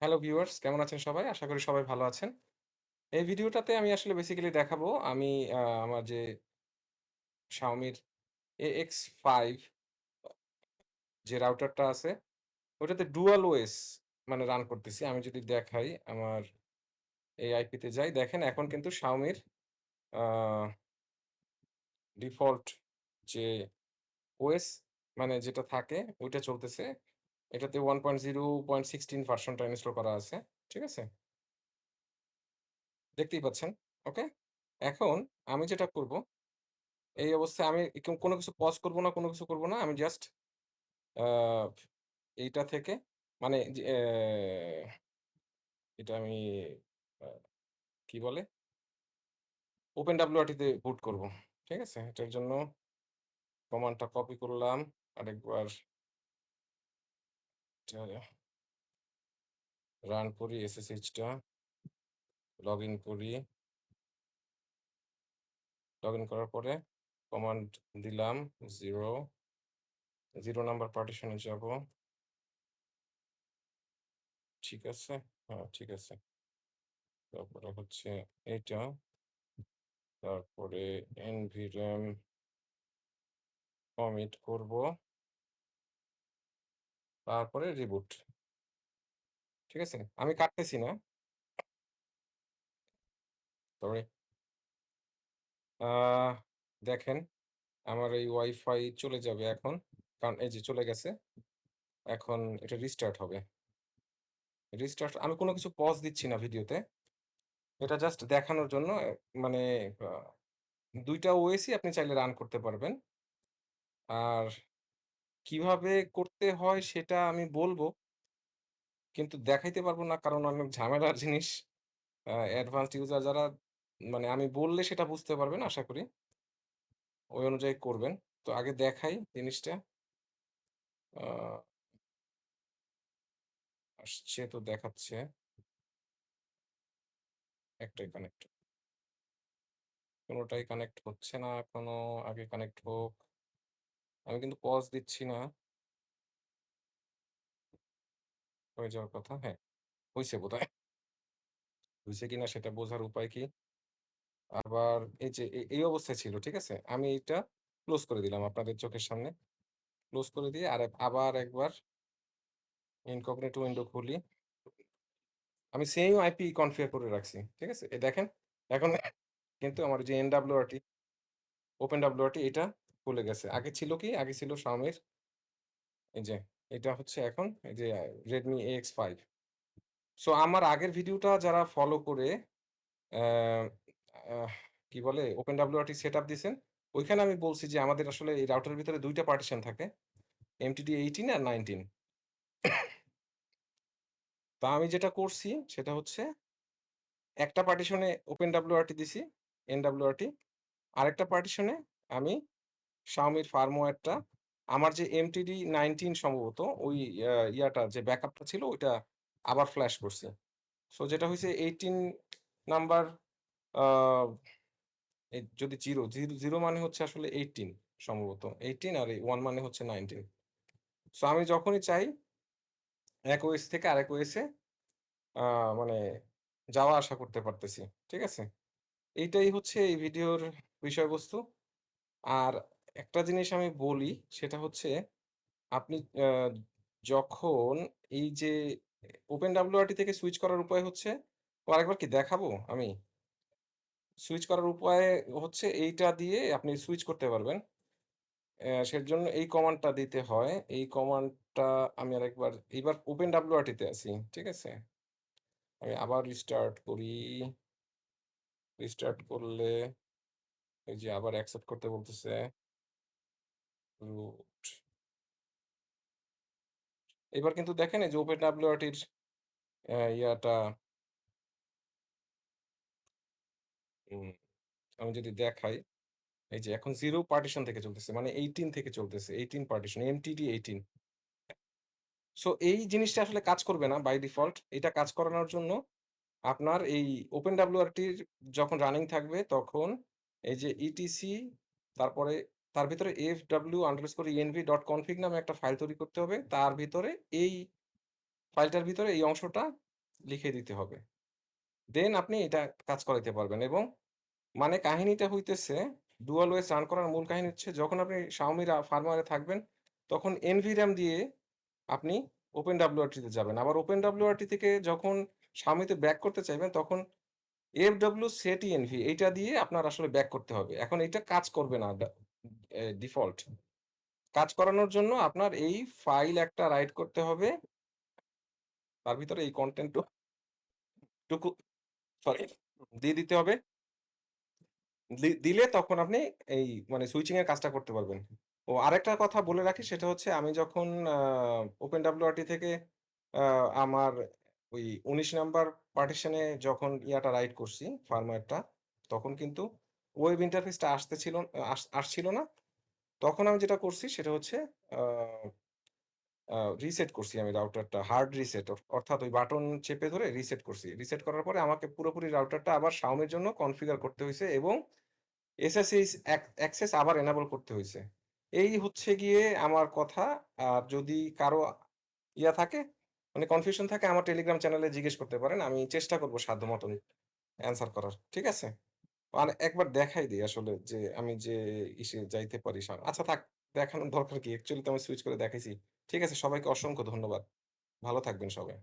Hello viewers, কেমন আছেন সবাই? আশা করি সবাই ভালো আছেন। এই ভিডিওটাতে আমি আসলে বেসিক্যালি দেখাবো আমি আমার যে Xiaomi র AX5 যে রাউটারটা আছে, ওটাতে ডুয়াল ওএস মানে রান করতেছি। আমি যদি দেখাই আমার এই আইপি তে যাই, দেখেন এখন কিন্তু Xiaomi র আ ডিফল্ট যে ওএস মানে যেটা থাকে ওইটা চলতেছে। এটাতে 1.0.16 ভার্সনটা ইনস্টল করা আছে। ঠিক আছে? দেখতেই পাচ্ছেন। ওকে? এখন আমি যেটা করব এই অবস্থায় আমি কোনো কিছু পজ করব না, কোনো কিছু করব না। আমি জাস্ট আ এইটা থেকে মানে যে এটা আমি আ কি বলে? OpenWrt তে বুট করব। ঠিক আছে? এটার জন্য কমান্ডটা কপি করলাম। আরেকবার এটা রান করি SSH টা, লগইন করি। লগইন করার পরে কমান্ড দিলাম 0 নাম্বার পার্টিশনে যাব। ঠিক আছে? হ্যাঁ, ঠিক আছে। তারপরে হচ্ছে এইটা, তারপরে nvram কমিট করব। তারপরে রিবুট। ঠিক আছে? আমি কাটতেছি না। তবে আহ দেখেন আমার এই ওয়াইফাই চলে যাবে এখন। কারণ এই যে চলে গেছে। এখন এটা রিস্টার্ট হবে। রিস্টার্ট আমি কোনো কিছু পজ দিচ্ছি না ভিডিওতে। এটা জাস্ট দেখানোর জন্য মানে আ ২ টা ওএসই আপনি চাইলে রান করতে পারবেন। আর কিভাবে করতে হয় সেটা আমি বলব। কিন্তু দেখাইতে পারব না কারণ অনেক ঝামেলার জিনিস। অ্যাডভান্সড ইউজার যারা মানে আমি বললে সেটা বুঝতে পারবেন আশা করি। ওই অনুযায়ী করবেন। তো আগে দেখাই জিনিসটা। আ আসছে তো দেখাচ্ছে। একটাই কানেক্ট। কোনটাই কানেক্ট হচ্ছে না এখনো। আগে কানেক্ট হোক। আমি কিন্তু পজ দিচ্ছি না। হয়ে যাওয়ার কথা। হ্যাঁ, হইছে বোধহয়। হইছে কিনা সেটা বোঝার উপায় কি? আবার এই যে এই অবস্থায় ছিল, ঠিক আছে? আমি এইটা ক্লোজ করে দিলাম আপনাদের চোখের সামনে। ক্লোজ করে দিয়ে আবার একবার ইনকগনিটো উইন্ডো খুলি। আমি সেইম আইপি কনফিগার করে রাখছি। ঠিক আছে? দেখেন এখন কিন্তু আমার যে OpenWrt এটা খুলে গেছে। আগে ছিল কি? আগে ছিল Xiaomi র এই যে এটা হচ্ছে এখন এই যে Redmi AX5। সো আমার আগের ভিডিওটা যারা ফলো করে অ্যা আহ কি বলে OpenWrt সেটআপ দিছেন, ওইখানে আমি বলছি যে আমাদের আসলে এই রাউটারের ভিতরে ২ টা পার্টিশন থাকে। MTD 18 আর 19। তো আমি যেটা করছি সেটা হচ্ছে একটা পার্টিশনে OpenWrt দিছি, NWrt। আরেকটা পার্টিশনে আমি Xiaomi র ফার্মওয়্যারটা আমার যে MTD 19 সম্ভবত ওই ইয়াটা যে ব্যাকআপটা ছিল ওইটা আবার ফ্ল্যাশ করছি। সো যেটা হইছে 18 নাম্বার আ যদি 0 মানে হচ্ছে আসলে 18 সম্ভবত। 18 আর এই 1 মানে হচ্ছে 19। সো আমি যখনই চাই এক ওএস থেকে আরেক ওএস এ আ মানে যাওয়া আসা করতে পারতেছি। ঠিক আছে? এইটাই হচ্ছে এই ভিডিওর বিষয়বস্তু। আর একটা জিনিস আমি বলি সেটা হচ্ছে আপনি যখন এই যে OpenWrt থেকে সুইচ করার উপায় হচ্ছে আরেকবার কি দেখাবো আমি? সুইচ করার উপায় হচ্ছে এইটা দিয়ে আপনি সুইচ করতে পারবেন। সেজন্য এই কমান্ডটা দিতে হয়। এই কমান্ডটা আমি আরেকবার এইবার OpenWrt তে আছি। ঠিক আছে? আমি আবার রিস্টার্ট করি। রিস্টার্ট করলে এই যে আবার অ্যাকসেপ্ট করতে বলতেছে। রুট। এবার কিন্তু দেখেন এই যে OpenWrt এর ইয়াটা উম আমি যদি দেখাই, এই যে এখন 0 পার্টিশন থেকে চলতেছে। মানে 18 থেকে চলতেছে। 18 পার্টিশন MTD 18। সো এই জিনিসটা আসলে কাজ করবে না বাই ডিফল্ট। এটা কাজ করানোর জন্য আপনার এই OpenWrt যখন রানিং থাকবে তখন এই যে etc তারপরে তার ভিতরে fw_env.config নামে একটা ফাইল তৈরি করতে হবে। তার ভিতরে এই ফাইলটার ভিতরে এই অংশটা লিখে দিতে হবে। দেন আপনি এটা কাজ করাইতে পারবেন এবং মানে কাহিনীটা হইতেছে ডুয়াল ওএস রান করার মূল কাহিনী হচ্ছে যখন আপনি Xiaomi ফার্মওয়্যারে থাকবেন তখন nvram দিয়ে আপনি OpenWrt তে যাবেন। আবার OpenWrt থেকে যখন Xiaomi তে ব্যাক করতে চাইবেন তখন fwsetenv এইটা দিয়ে আপনার আসলে ব্যাক করতে হবে। এখন এইটা কাজ করবে না ডিফল্ট। কাজ করানোর জন্য আপনার এই ফাইল একটা রাইট করতে হবে। তার ভিতরে এই কনটেন্ট টুকু সরি দিয়ে দিতে হবে। দিলে তখন আপনি এই মানে সুইচিং এর কাজটা করতে পারবেন। ও আরেকটা কথা বলে রাখি সেটা হচ্ছে আমি যখন OpenWrt থেকে আ আমার ওই ১৯ নাম্বার পার্টিশনে যখন ইয়াটা রাইট করছি ফার্মওয়্যারটা, তখন কিন্তু ওয়েব ইন্টারফেসটা আসছিল না। তখন আমি যেটা করছি সেটা হচ্ছে আ আ রিসেট করছি আমি রাউটারটা। হার্ড রিসেট অর্থাৎ ওই বাটন চেপে ধরে রিসেট করছি। রিসেট করার পরে আমাকে পুরোপুরি রাউটারটা আবার Xiaomi এর জন্য কনফিগার করতে হইছে এবং এসএসএইচ অ্যাক্সেস আবার এনেবল করতে হইছে। এই হচ্ছে গিয়ে আমার কথা। আর যদি কারো ইয়া থাকে মানে কনফিউশন থাকে আমার টেলিগ্রাম চ্যানেলে জিজ্ঞেস করতে পারেন। আমি চেষ্টা করব সাধ্য মতন অ্যান্সার করার। ঠিক আছে? মানে একবার দেখাই দেই আসলে যে আমি যে ইসে যাইতে পারি আচ্ছা থাক দেখানোর দরকার কি? অ্যাকচুয়ালি তো আমি সুইচ করে দেখাইছি। ঠিক আছে? সবাইকে অসংখ্য ধন্যবাদ। ভালো থাকবেন সবাই।